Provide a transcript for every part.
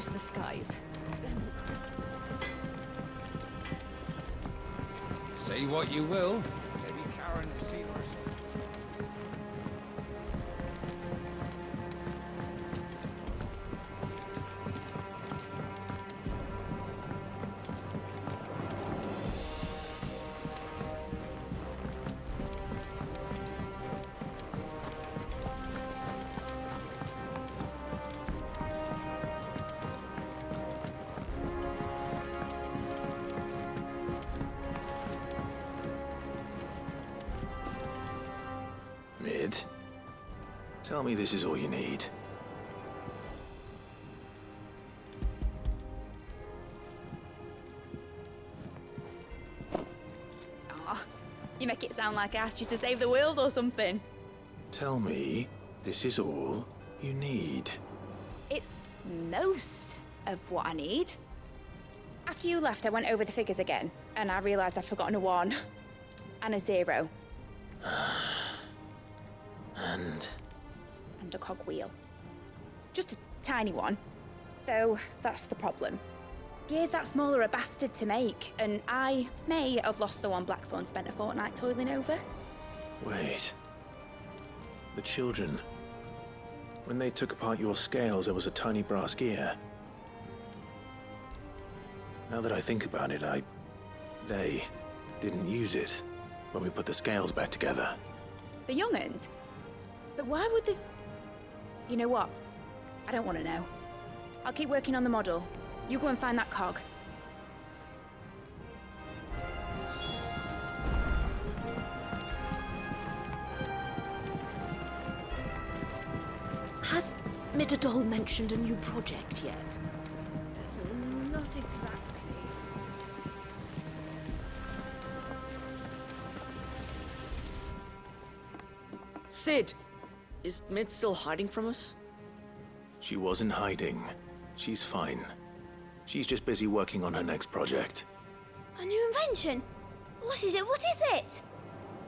curse the skies. Say what you will. Maybe Karen has seen or something. Mid, tell me this is all you need. Aw, you make it sound like I asked you to save the world or something. Tell me this is all you need. It's most of what I need. After you left, I went over the figures again, and I realised I'd forgotten a 1 and a 0. And a cogwheel. Just a tiny one. Though, that's the problem. Gears that small are a bastard to make, and I may have lost the one Blackthorn spent a fortnight toiling over. Wait. The children. When they took apart your scales, there was a tiny brass gear. Now that I think about it, they didn't use it when we put the scales back together. The young'uns? But why would they... You know what? I don't want to know. I'll keep working on the model. You go and find that cog. Has Midadol mentioned a new project yet? Not exactly. Sid! Is Mid still hiding from us? She wasn't hiding. She's fine. She's just busy working on her next project. A new invention? What is it? What is it?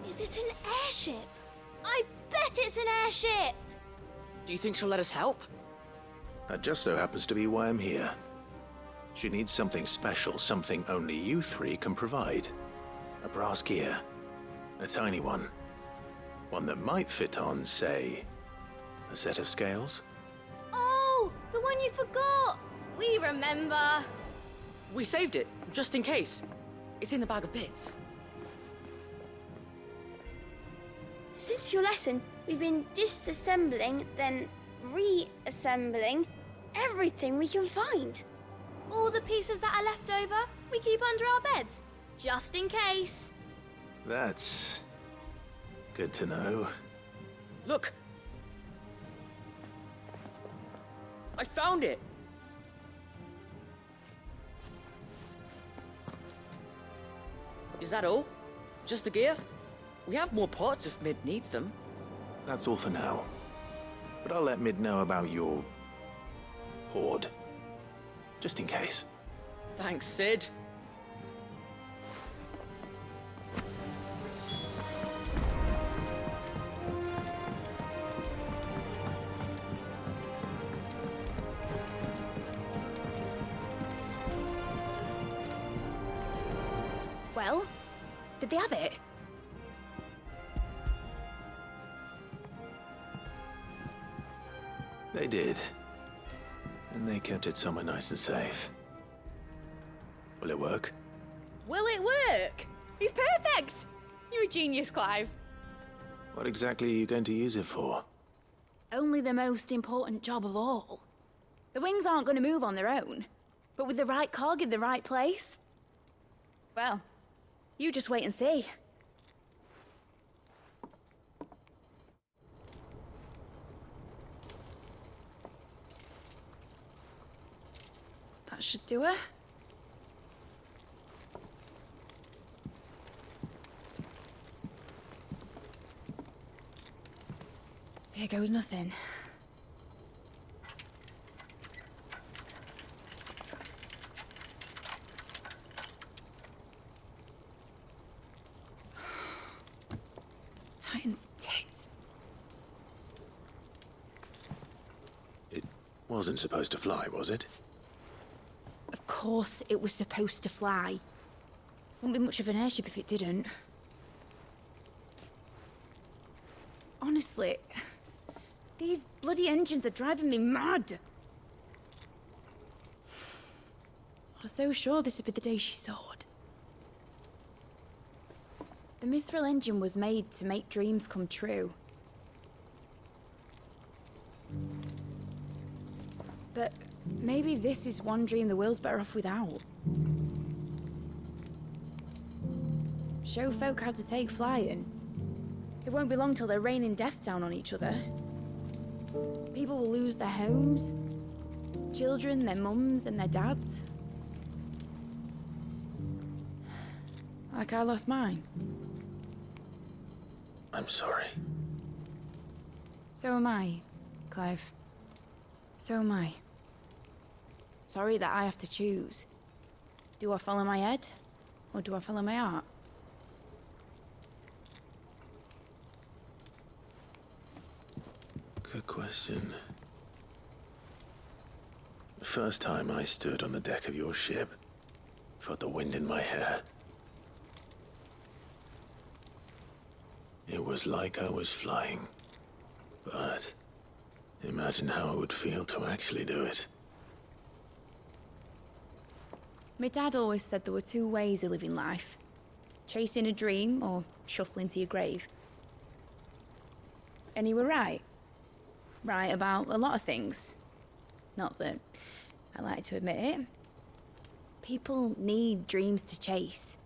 Is it an airship? I bet it's an airship! Do you think she'll let us help? That just so happens to be why I'm here. She needs something special, something only you three can provide. A brass gear. A tiny one. One that might fit on, say, a set of scales? Oh, the one you forgot! We remember! We saved it, just in case. It's in the bag of bits. Since your lesson, we've been disassembling, then reassembling everything we can find. All the pieces that are left over, we keep under our beds, just in case. That's good to know. Look! I found it! Is that all? Just the gear? We have more parts if Mid needs them. That's all for now. But I'll let Mid know about your hoard. Just in case. Thanks, Sid. Well, did they have it? They did. And they kept it somewhere nice and safe. Will it work? Will it work? He's perfect! You're a genius, Clive. What exactly are you going to use it for? Only the most important job of all. The wings aren't going to move on their own, but with the right cog in the right place. Well, you just wait and see. That should do it. Here goes nothing. Titan's tits. It wasn't supposed to fly, was it? course it was supposed to fly. Wouldn't be much of an airship if it didn't. Honestly, these bloody engines are driving me mad. I was so sure this would be the day she soared. The mithril engine was made to make dreams come true. But maybe this is one dream the world's better off without. Show folk how to take flying. It won't be long till they're raining death down on each other. People will lose their homes, children, their mums and their dads. Like I lost mine. I'm sorry. So am I, Clive. So am I. Sorry that I have to choose. Do I follow my head, or do I follow my heart? Good question. The first time I stood on the deck of your ship, felt the wind in my hair. It was like I was flying. But imagine how it would feel to actually do it. My dad always said there were two ways of living life. Chasing a dream or shuffling to your grave. And he were right. Right about a lot of things. Not that I like to admit it. People need dreams to chase.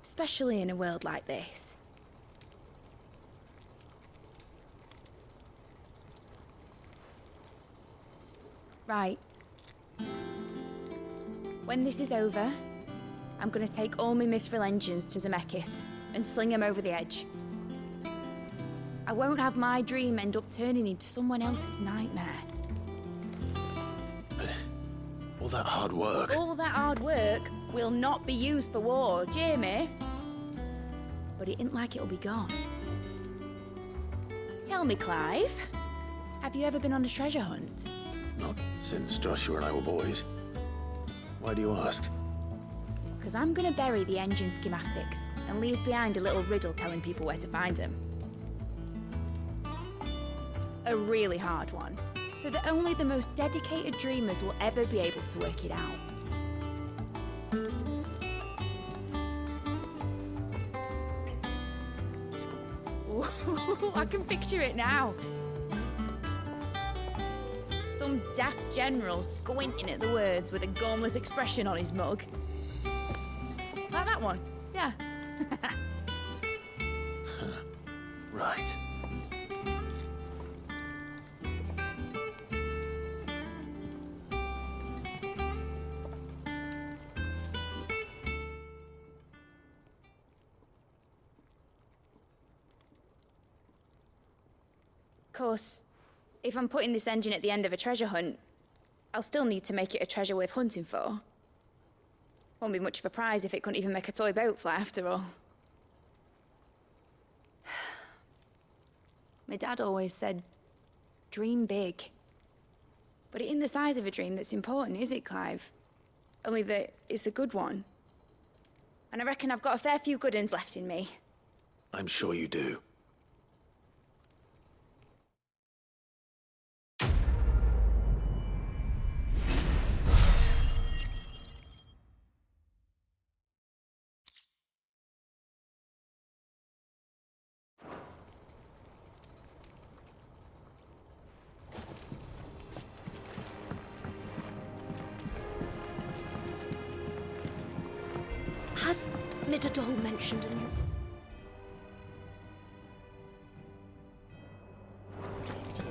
Especially in a world like this. Right. When this is over, I'm gonna take all my mithril engines to Zemeckis and sling them over the edge. I won't have my dream end up turning into someone else's nightmare. But all that hard work... All that hard work will not be used for war, Jamie. But it ain't like it'll be gone. Tell me, Clive, have you ever been on a treasure hunt? Not since Joshua and I were boys. Why do you ask? Because I'm gonna bury the engine schematics and leave behind a little riddle telling people where to find them. A really hard one, so that only the most dedicated dreamers will ever be able to work it out. Ooh, I can picture it now. Some daft general squinting at the words with a gormless expression on his mug. Like that one, yeah. Right. Of course, if I'm putting this engine at the end of a treasure hunt, I'll still need to make it a treasure worth hunting for. Won't be much of a prize if it couldn't even make a toy boat fly after all. My dad always said, dream big. But it ain't the size of a dream that's important, is it, Clive? Only that it's a good one. And I reckon I've got a fair few good uns left in me. I'm sure you do. Has Midadol mentioned a new project yet?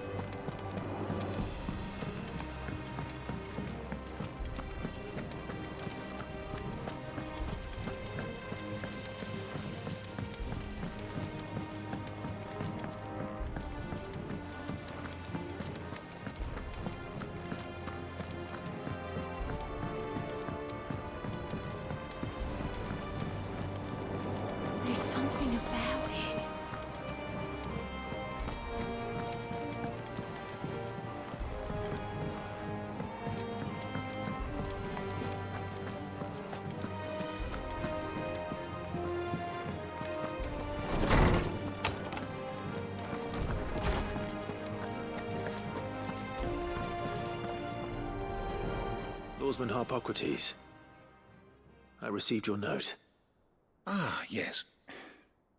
This Swordsman Hippocrates. I received your note. Ah, yes.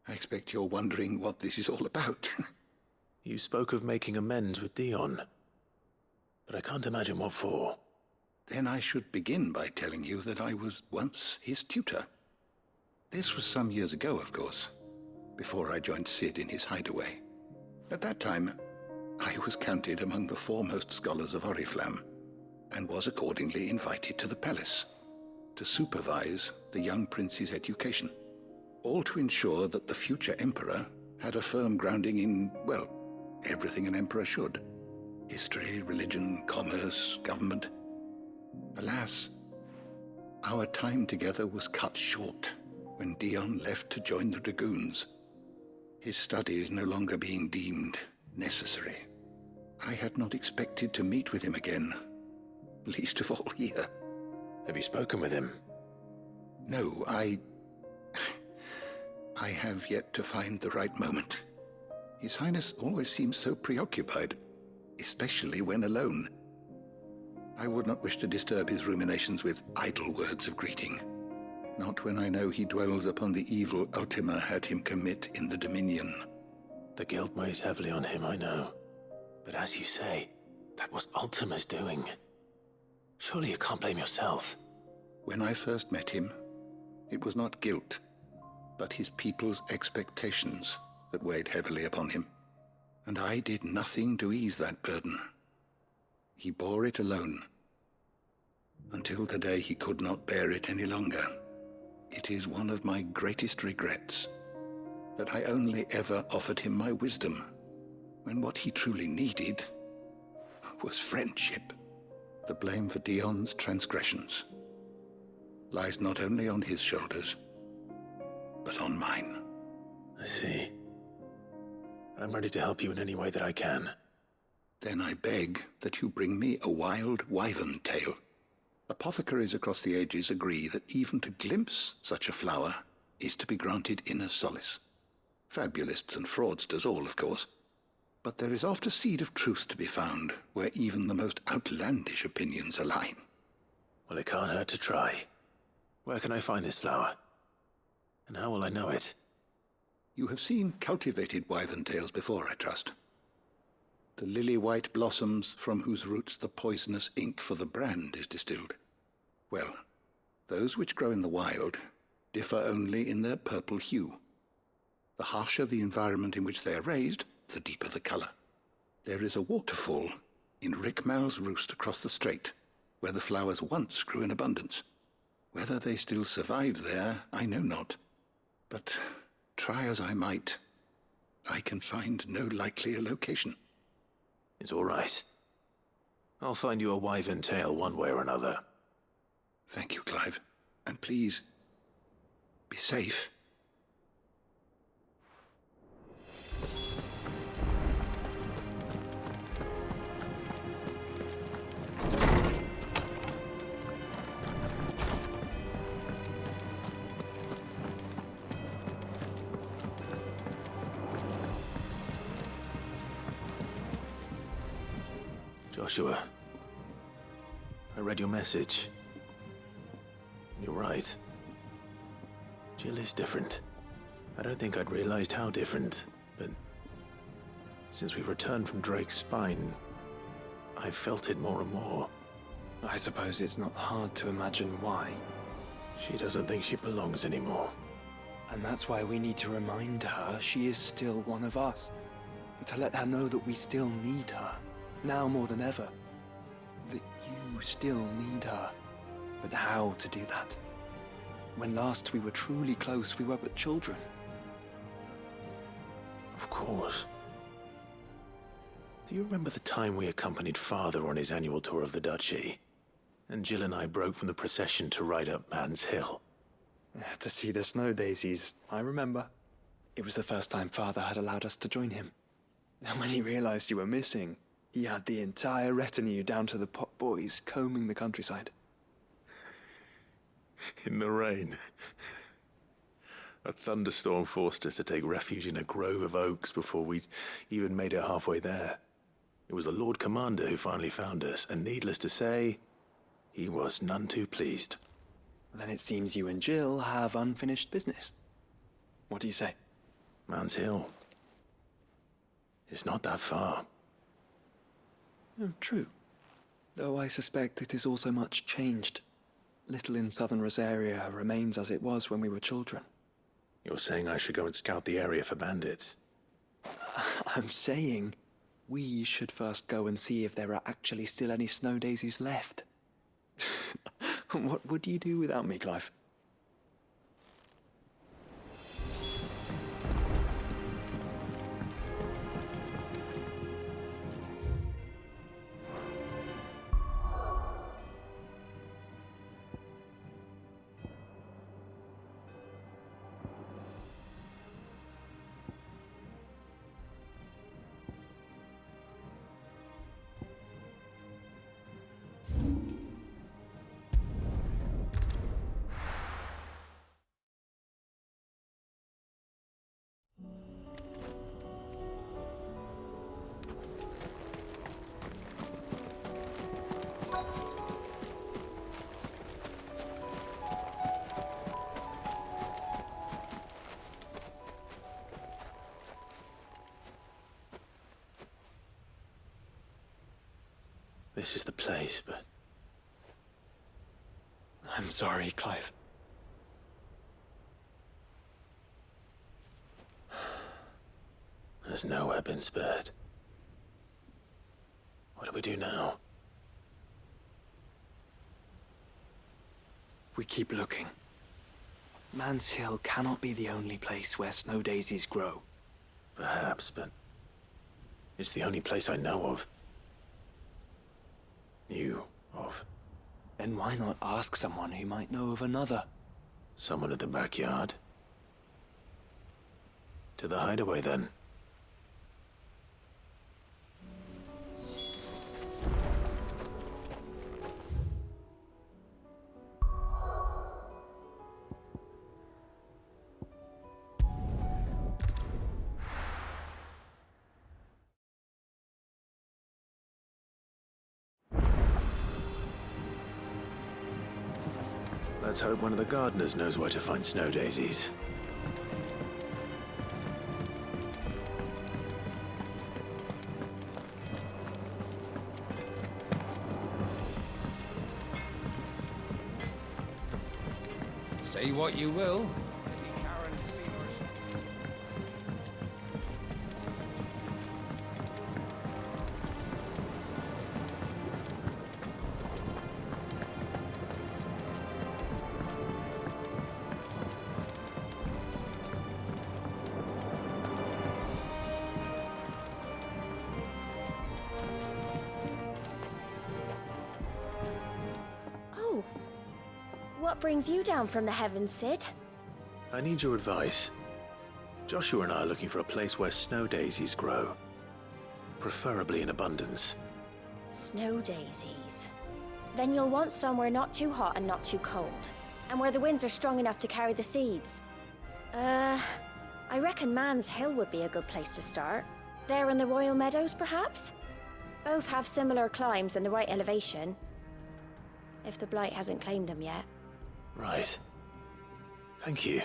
I expect you're wondering what this is all about. You spoke of making amends with Dion, but I can't imagine what for. Then I should begin by telling you that I was once his tutor. This was some years ago, of course, before I joined Sid in his hideaway. At that time, I was counted among the foremost scholars of Oriflamme, and was accordingly invited to the palace to supervise the young prince's education, all to ensure that the future emperor had a firm grounding in, well, everything an emperor should. History, religion, commerce, government. Alas, our time together was cut short when Dion left to join the Dragoons, his studies no longer being deemed necessary. I had not expected to meet with him again, least of all here. Have you spoken with him? No, I have yet to find the right moment. His Highness always seems so preoccupied, especially when alone. I would not wish to disturb his ruminations with idle words of greeting, not when I know he dwells upon the evil Ultima had him commit in the Dominion. The guilt weighs heavily on him, I know. But as you say, that was Ultima's doing. Surely you can't blame yourself. When I first met him, it was not guilt, but his people's expectations that weighed heavily upon him. And I did nothing to ease that burden. He bore it alone, until the day he could not bear it any longer. It is one of my greatest regrets that I only ever offered him my wisdom, when what he truly needed was friendship. The blame for Dion's transgressions lies not only on his shoulders, but on mine. I see. I'm ready to help you in any way that I can. Then I beg that you bring me a wild wyvern tail. Apothecaries across the ages agree that even to glimpse such a flower is to be granted inner solace. Fabulists and fraudsters all, of course. But there is oft a seed of truth to be found where even the most outlandish opinions align. Well, it can't hurt to try. Where can I find this flower? And how will I know it? You have seen cultivated wyvern tails before, I trust. The lily-white blossoms from whose roots the poisonous ink for the brand is distilled. Well, those which grow in the wild differ only in their purple hue. The harsher the environment in which they are raised, the deeper the color. There is a waterfall in Rickmal's roost across the strait, where the flowers once grew in abundance. Whether they still survive there, I know not. But try as I might, I can find no likelier location. It's all right. I'll find you a wyvern tail one way or another. Thank you, Clive. And please, be safe. Joshua, I read your message. You're right. Jill is different. I don't think I'd realized how different, but since we returned from Drake's spine, I've felt it more and more. I suppose it's not hard to imagine why. She doesn't think she belongs anymore. And that's why we need to remind her she is still one of us. And to let her know that we still need her. Now more than ever. That you still need her. But how to do that? When last we were truly close, we were but children. Of course. Do you remember the time we accompanied Father on his annual tour of the Duchy? And Jill and I broke from the procession to ride up Man's Hill. To see the snow daisies, I remember. It was the first time Father had allowed us to join him. And when he realized you were missing, he had the entire retinue down to the pot boys combing the countryside. In the rain. A thunderstorm forced us to take refuge in a grove of oaks before we'd even made it halfway there. It was the Lord Commander who finally found us, and needless to say, He was none too pleased. Then it seems you and Jill have unfinished business. What do you say? Man's Hill. It's not that far. Oh, true. Though I suspect it is also much changed. Little in southern Rosaria remains as it was when we were children. You're saying I should go and scout the area for bandits? I'm saying we should first go and see if there are actually still any snow daisies left. What would you do without me, Clive? This is the place, but... I'm sorry, Clive. There's nowhere been spared. What do we do now? We keep looking. Man's Hill cannot be the only place where snow daisies grow. Perhaps, but... it's the only place I know of. Knew of. Then why not ask someone who might know of another? Someone at the backyard. To the hideaway, then. Let's hope one of the gardeners knows where to find snow daisies. Say what you will. Maybe Karen has seen her. Oh. What brings you down from the heavens, Sid? I need your advice. Joshua and I are looking for a place where snow daisies grow. Preferably in abundance. Snow daisies. Then you'll want somewhere not too hot and not too cold. And where the winds are strong enough to carry the seeds. I reckon Man's Hill would be a good place to start. There in the Royal Meadows, perhaps? Both have similar climbs and the right elevation. If the Blight hasn't claimed them yet. Right. Thank you.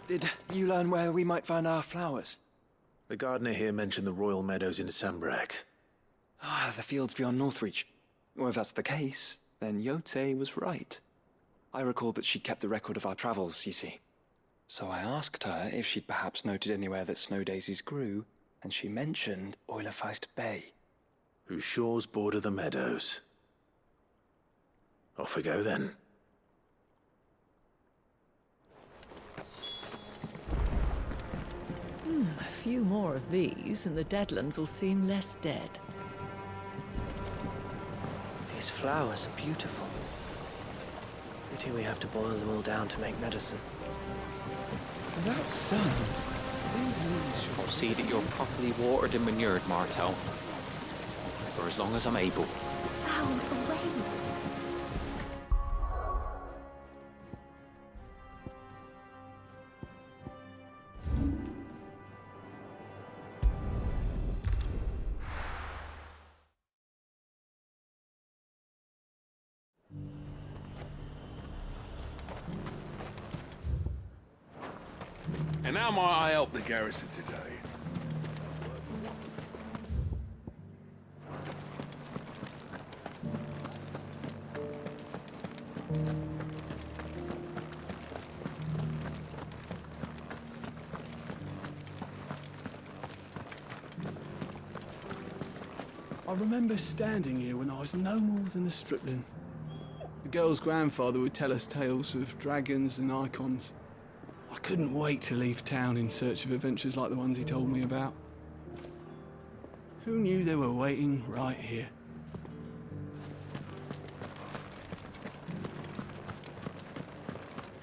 Did you learn where we might find our flowers? The gardener here mentioned the Royal Meadows in Sambrack. Ah, the fields beyond Northreach. Well, if that's the case, then Yote was right. I recalled that she'd kept the record of our travels, you see. So I asked her if she'd perhaps noted anywhere that snow daisies grew, and she mentioned Oilerfeist Bay. Whose shores border the meadows. Off we go then. A few more of these, and the Deadlands will seem less dead. These flowers are beautiful. Pity we have to boil them all down to make medicine. Without sun, these leaves should... I'll see that you're properly watered and manured, Martel. For as long as I'm able. Found a way. And how might I help the garrison today? I remember standing here when I was no more than a stripling. The girl's grandfather would tell us tales of dragons and icons. I couldn't wait to leave town in search of adventures like the ones he told me about. Who knew they were waiting right here?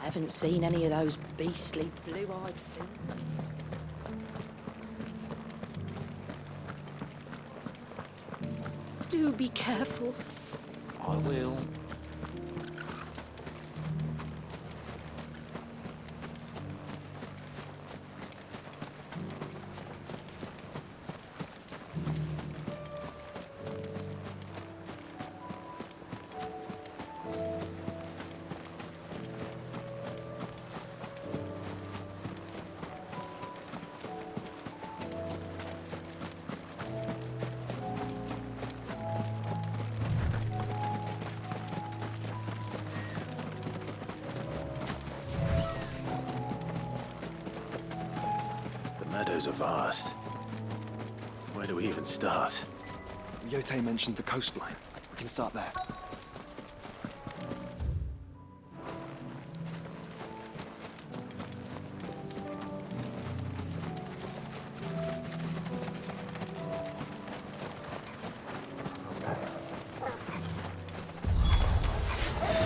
I haven't seen any of those beastly blue-eyed things. Do be careful. I will. The meadows are vast. Where do we even start? Yote mentioned the coastline. We can start there.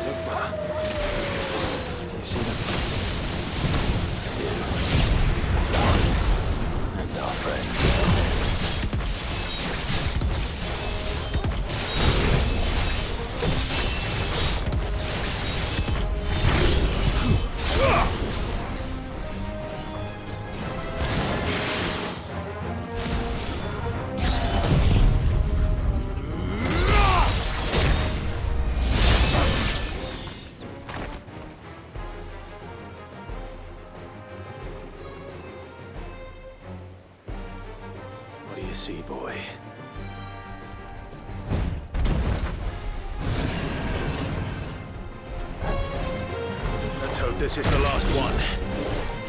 Look, brother. You see them? And our friends. What do you see, boy? Let's hope this is the last one.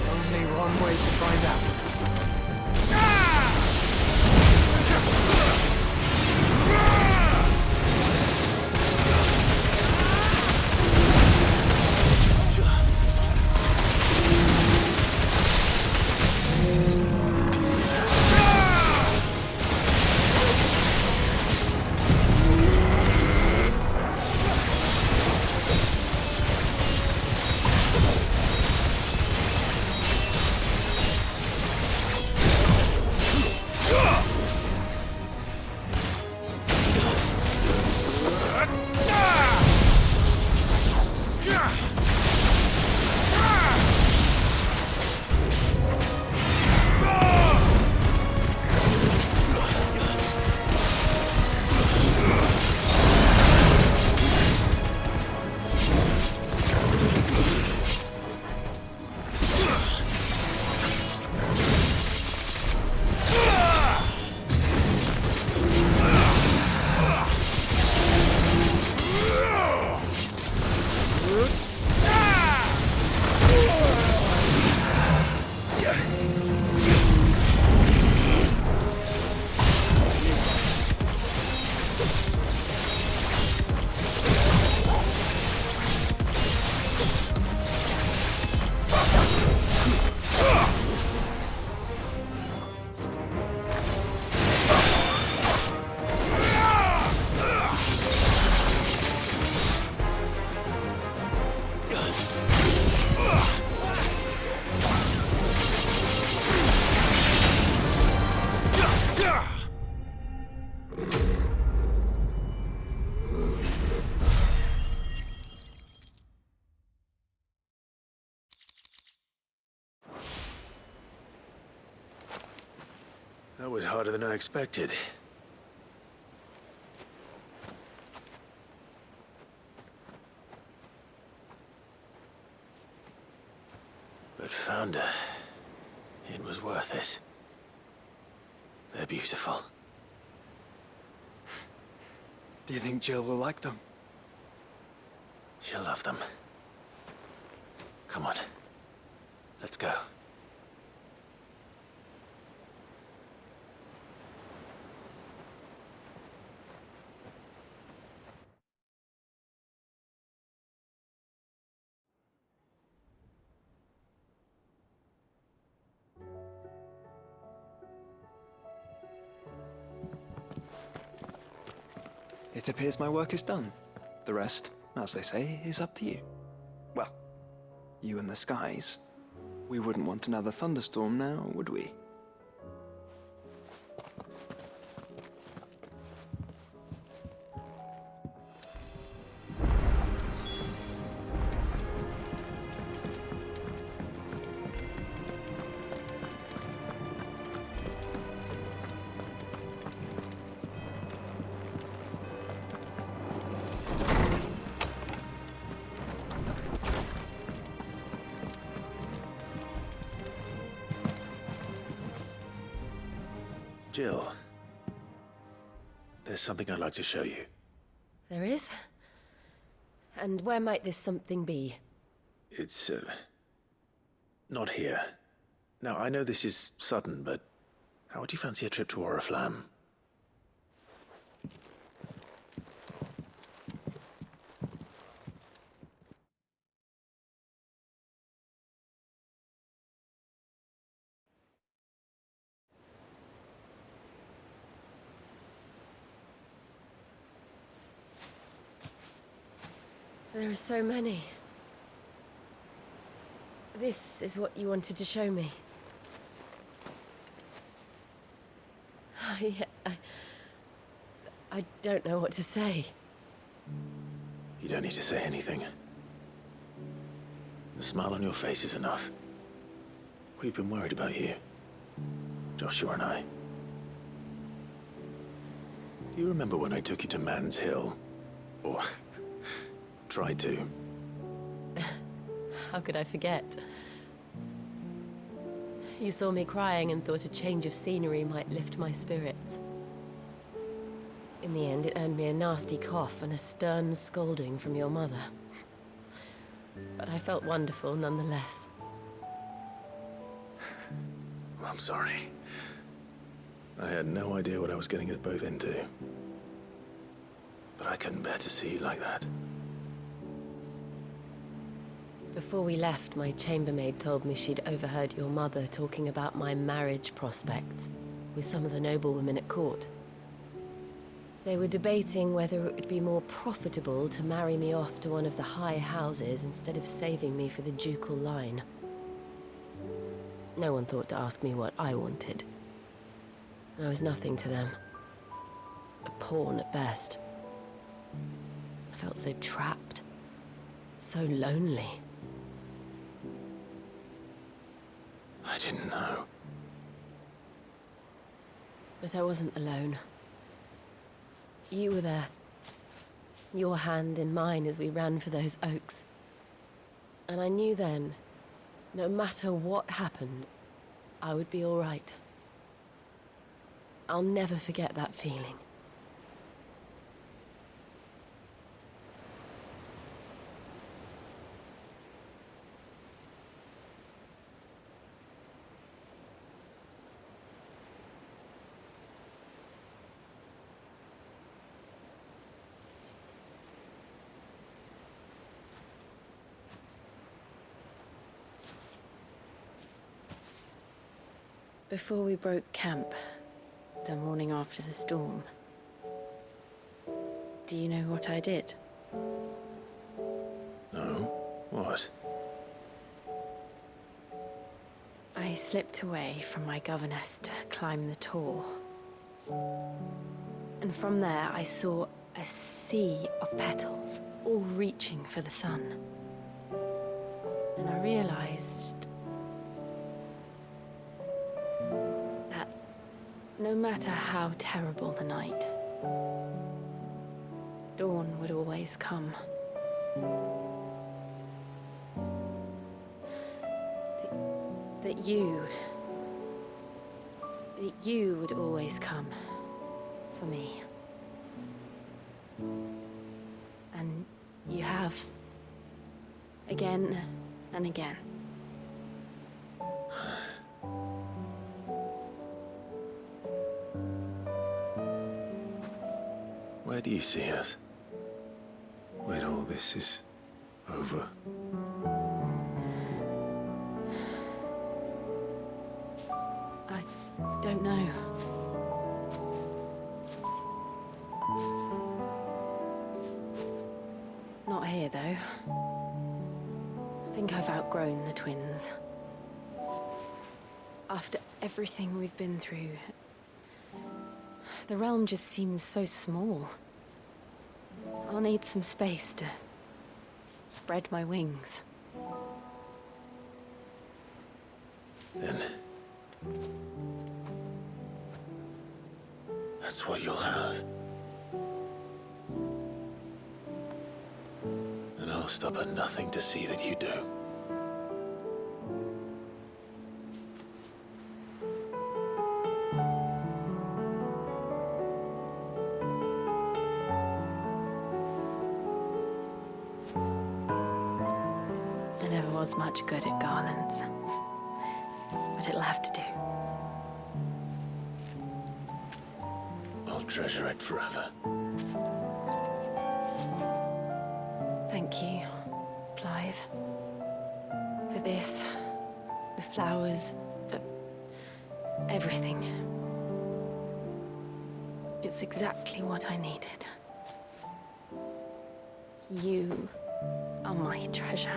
Only one way to find out. That was harder than I expected. But found her. It was worth it. They're beautiful. Do you think Jill will like them? She'll love them. Come on. Let's go. It appears my work is done. The rest, as they say, is up to you. Well, you and the skies. We wouldn't want another thunderstorm now, would we? Jill, there's something I'd like to show you. There is? And where might this something be? It's, not here. Now, I know this is sudden, but how would you fancy a trip to Oriflamme? There are so many. This is what you wanted to show me. I don't know what to say. You don't need to say anything. The smile on your face is enough. We've been worried about you, Joshua and I. Do you remember when I took you to Man's Hill? Or tried to? How could I forget? You saw me crying and thought a change of scenery might lift my spirits. In the end, it earned me a nasty cough and a stern scolding from your mother. But I felt wonderful nonetheless. I'm sorry. I had no idea what I was getting us both into. But I couldn't bear to see you like that. Before we left, my chambermaid told me she'd overheard your mother talking about my marriage prospects with some of the noblewomen at court. They were debating whether it would be more profitable to marry me off to one of the high houses instead of saving me for the ducal line. No one thought to ask me what I wanted. I was nothing to them. A pawn at best. I felt so trapped, so lonely. I didn't know. But I wasn't alone. You were there. Your hand in mine as we ran for those oaks. And I knew then, no matter what happened, I would be all right. I'll never forget that feeling. Before we broke camp, the morning after the storm, do you know what I did? No? What? I slipped away from my governess to climb the tor. And from there I saw a sea of petals, all reaching for the sun. And I realized that no matter how terrible the night, dawn would always come. That you that you would always come for me. And you have. Again and again. Where do you see us? When all this is over? I don't know. Not here, though. I think I've outgrown the twins. After everything we've been through, the realm just seems so small. I'll need some space to spread my wings. Then... that's what you'll have. And I'll stop at nothing to see that you do. I never was much good at garlands, but it'll have to do. I'll treasure it forever. Thank you, Clive. For this, the flowers, for everything. It's exactly what I needed. You are my treasure.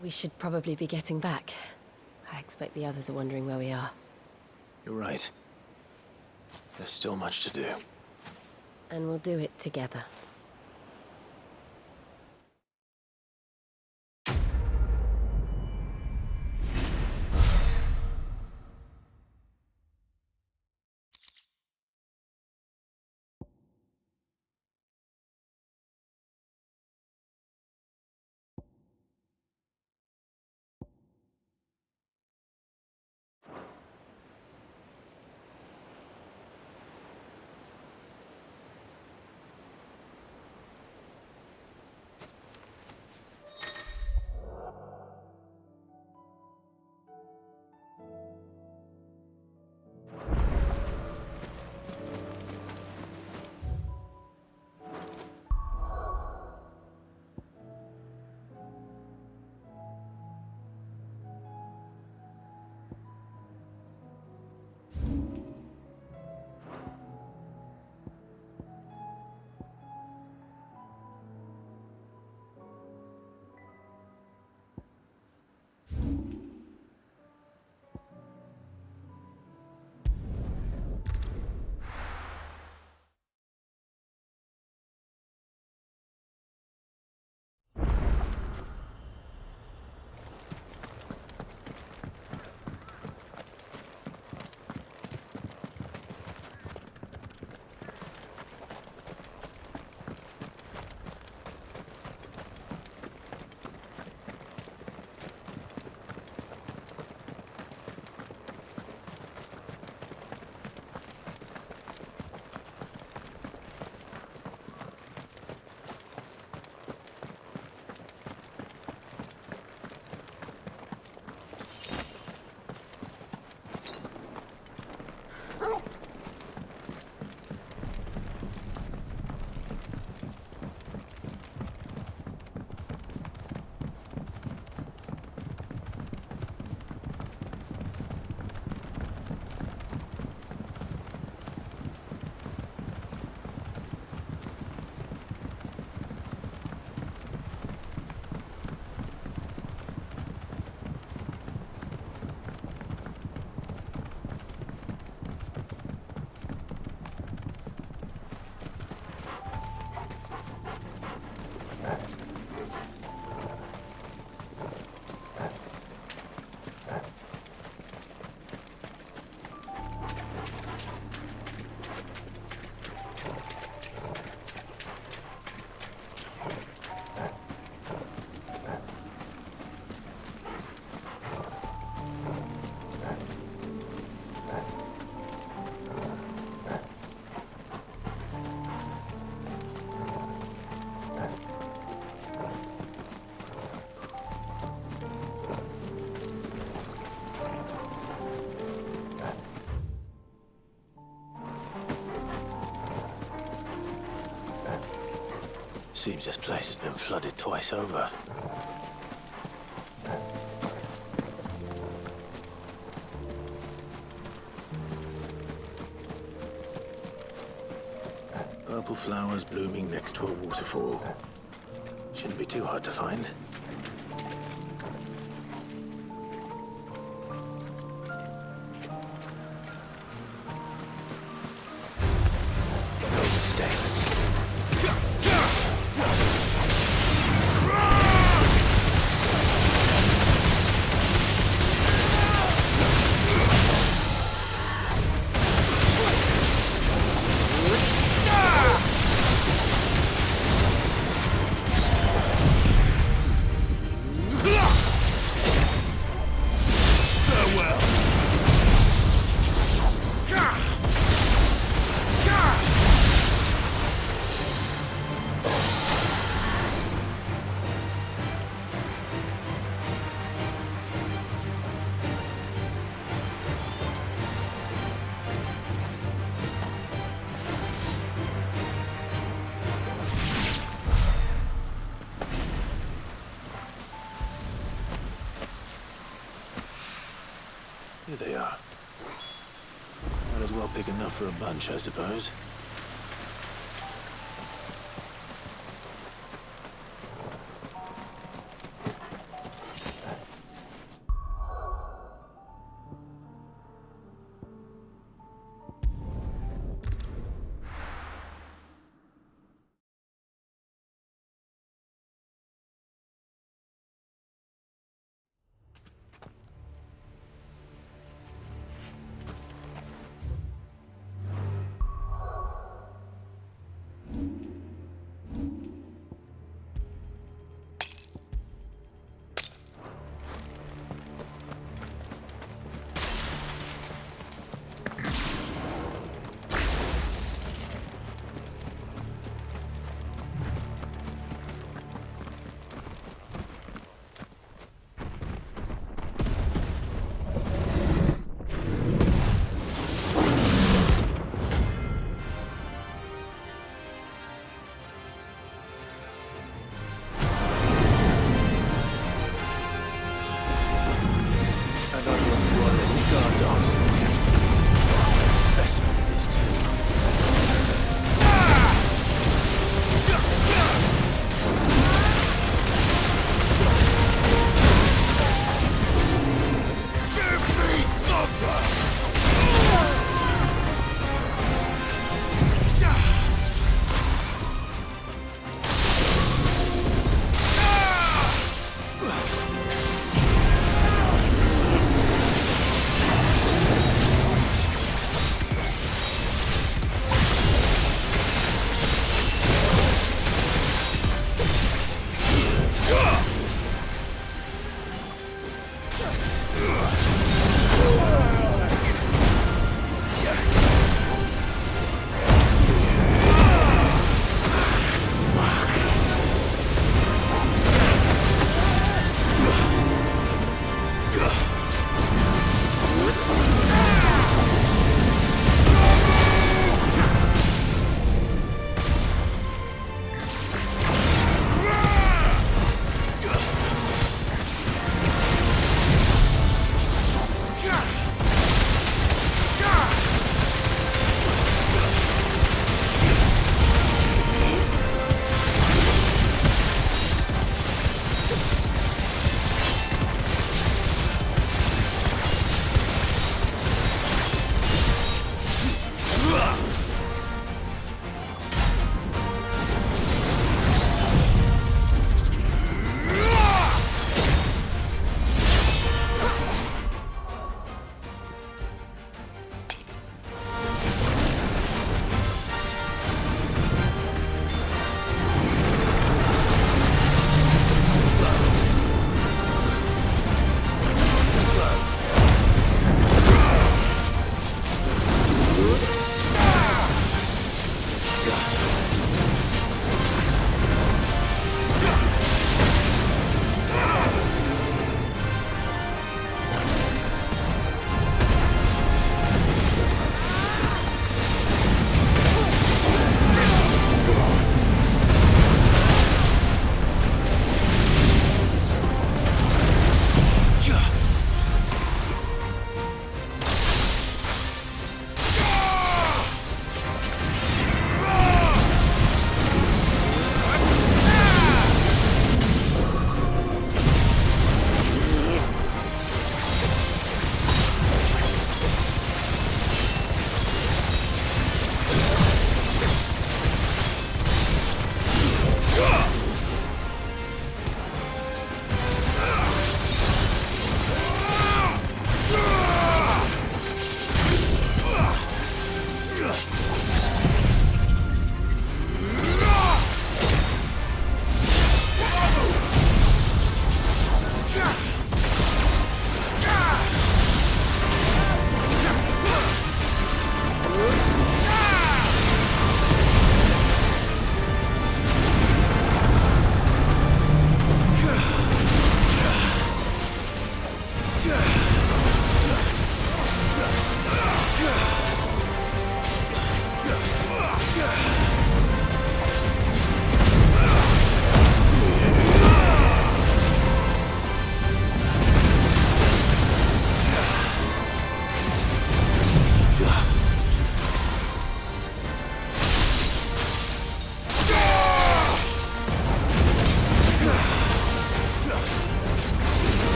We should probably be getting back. I expect the others are wondering where we are. You're right. There's still much to do. And we'll do it together. Seems this place has been flooded twice over. Purple flowers blooming next to a waterfall. Shouldn't be too hard to find. No mistakes. Here they are. Might as well pick enough for a bunch, I suppose.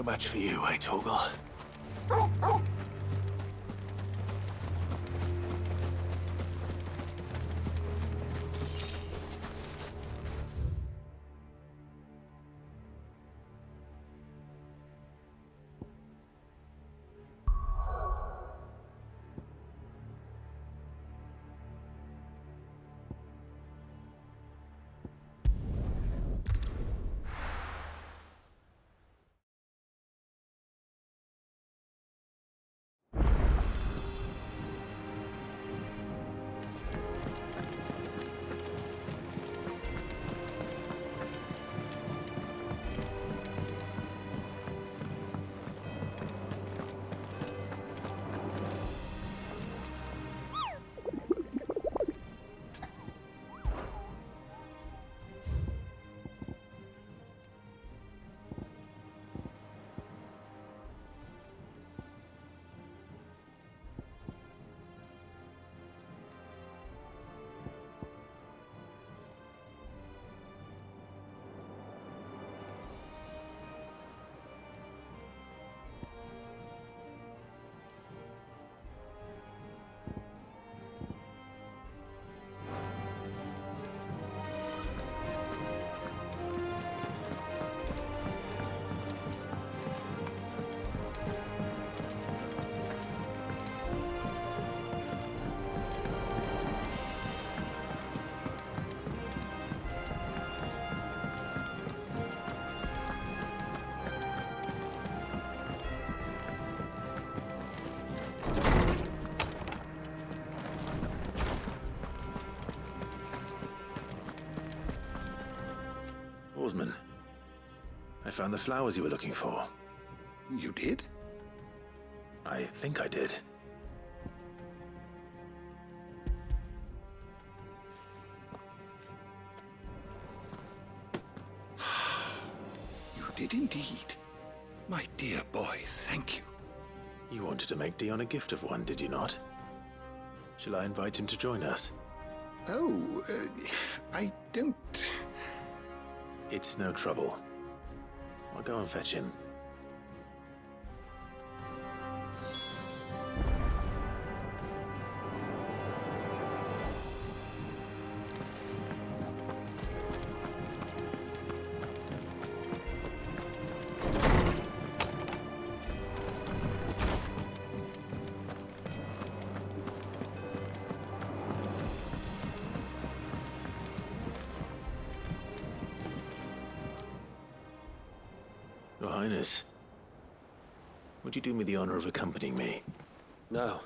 No match for you, eh, Torgal? Oarsman, I found the flowers you were looking for. You did? I think I did. You did indeed. My dear boy, thank you. You wanted to make Dion a gift of one, did you not? Shall I invite him to join us? Oh, I don't... It's no trouble. I'll go and fetch him. Your Highness, would you do me the honor of accompanying me? No.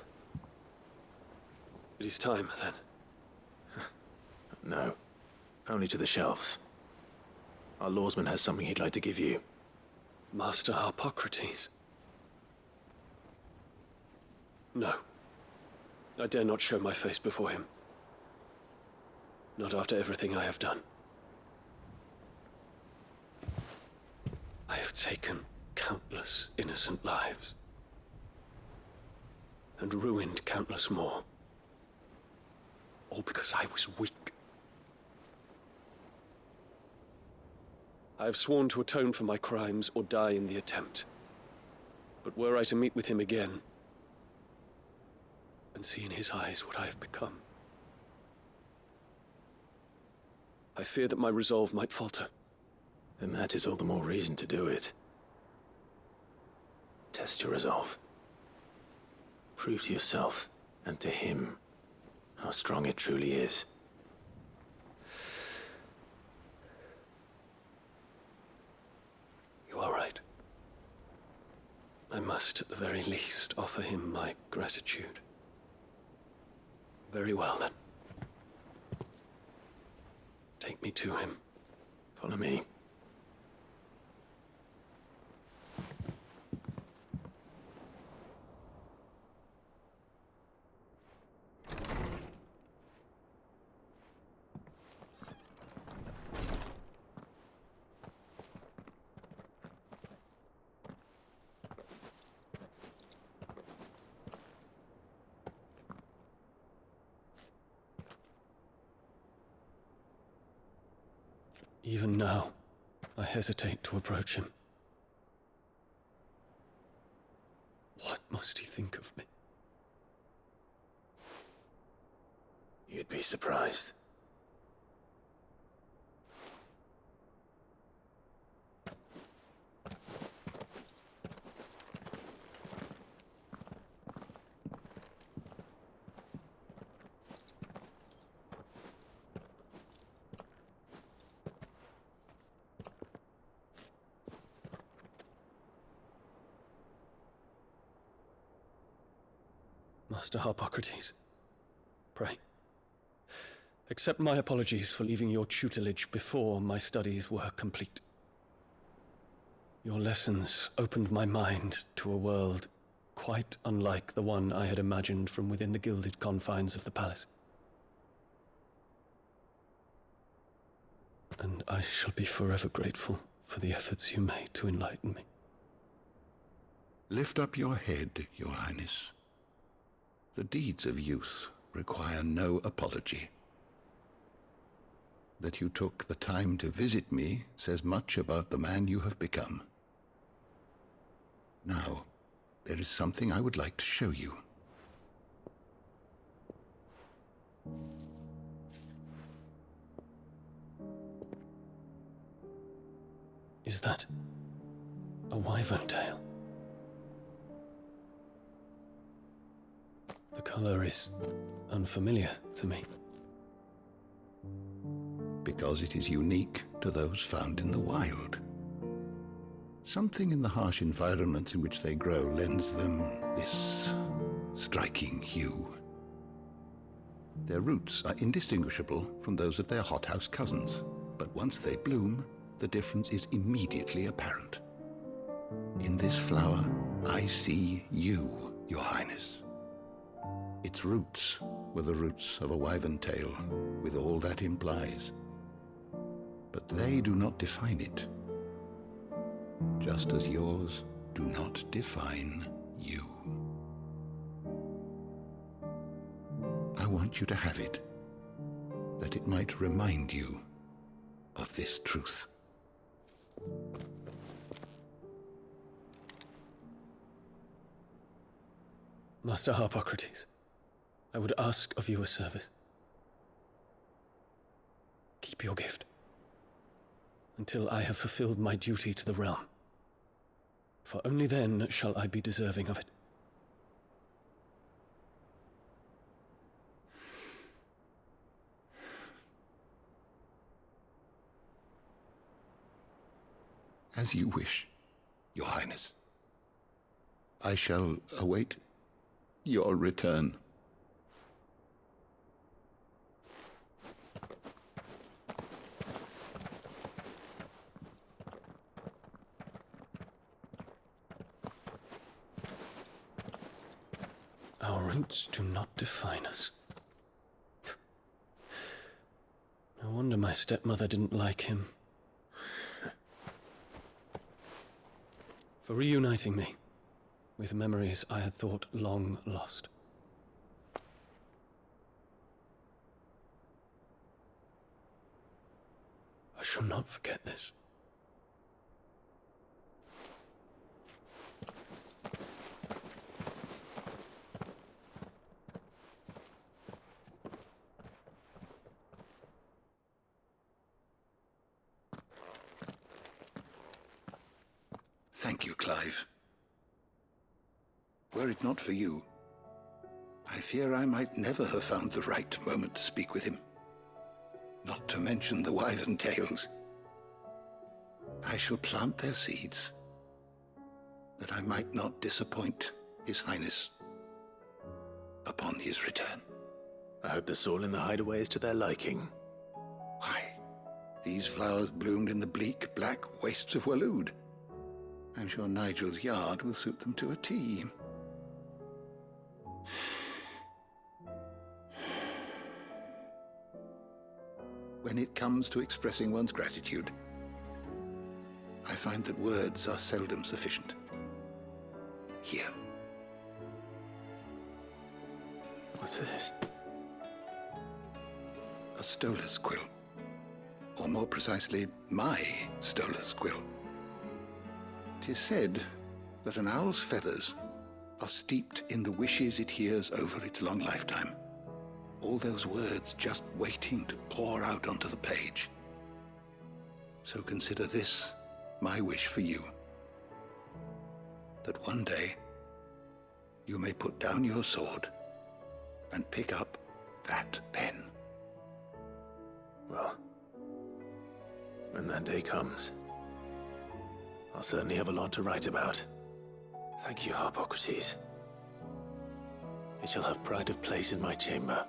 It is time, then. No, only to the shelves. Our lawsman has something he'd like to give you. Master Hippocrates. No. I dare not show my face before him. Not after everything I have done. I have taken countless innocent lives. And ruined countless more. All because I was weak. I have sworn to atone for my crimes or die in the attempt. But were I to meet with him again, and see in his eyes what I have become, I fear that my resolve might falter. Then that is all the more reason to do it. Test your resolve. Prove to yourself, and to him, how strong it truly is. You are right. I must, at the very least, offer him my gratitude. Very well, then. Take me to him. Follow me. Even now, I hesitate to approach him. What must he think of me? You'd be surprised. Master Hippocrates, pray, accept my apologies for leaving your tutelage before my studies were complete. Your lessons opened my mind to a world quite unlike the one I had imagined from within the gilded confines of the palace. And I shall be forever grateful for the efforts you made to enlighten me. Lift up your head, Your Highness. The deeds of youth require no apology. That you took the time to visit me says much about the man you have become. Now, there is something I would like to show you. Is that a wyvern tail? The color is unfamiliar to me. Because it is unique to those found in the wild. Something in the harsh environments in which they grow lends them this striking hue. Their roots are indistinguishable from those of their hothouse cousins, but once they bloom, the difference is immediately apparent. In this flower, I see you, Your Highness. Its roots were the roots of a wyvern tail, with all that implies. But they do not define it, just as yours do not define you. I want you to have it, that it might remind you of this truth. Master Hippocrates, I would ask of you a service. Keep your gift until I have fulfilled my duty to the realm, for only then shall I be deserving of it. As you wish, Your Highness. I shall await your return. Our roots do not define us. No wonder my stepmother didn't like him. For reuniting me with memories I had thought long lost. I shall not forget this. Thank you, Clive. Were it not for you, I fear I might never have found the right moment to speak with him. Not to mention the wyvern tails. I shall plant their seeds, that I might not disappoint His Highness upon his return. I hope the soil in the hideaway is to their liking. Why, these flowers bloomed in the bleak, black wastes of Waloed. I'm sure Nigel's yard will suit them to a T. When it comes to expressing one's gratitude, I find that words are seldom sufficient. Here. What's this? A stolas quill. Or more precisely, my stolas quill. 'Tis said that an owl's feathers are steeped in the wishes it hears over its long lifetime. All those words just waiting to pour out onto the page. So consider this my wish for you. That one day, you may put down your sword and pick up that pen. Well, when that day comes, I'll certainly have a lot to write about. Thank you, Hippocrates. It shall have pride of place in my chamber.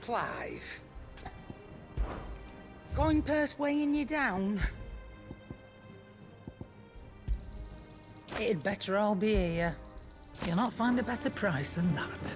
Clive. Coin purse weighing you down? It'd better all be here. You'll not find a better price than that.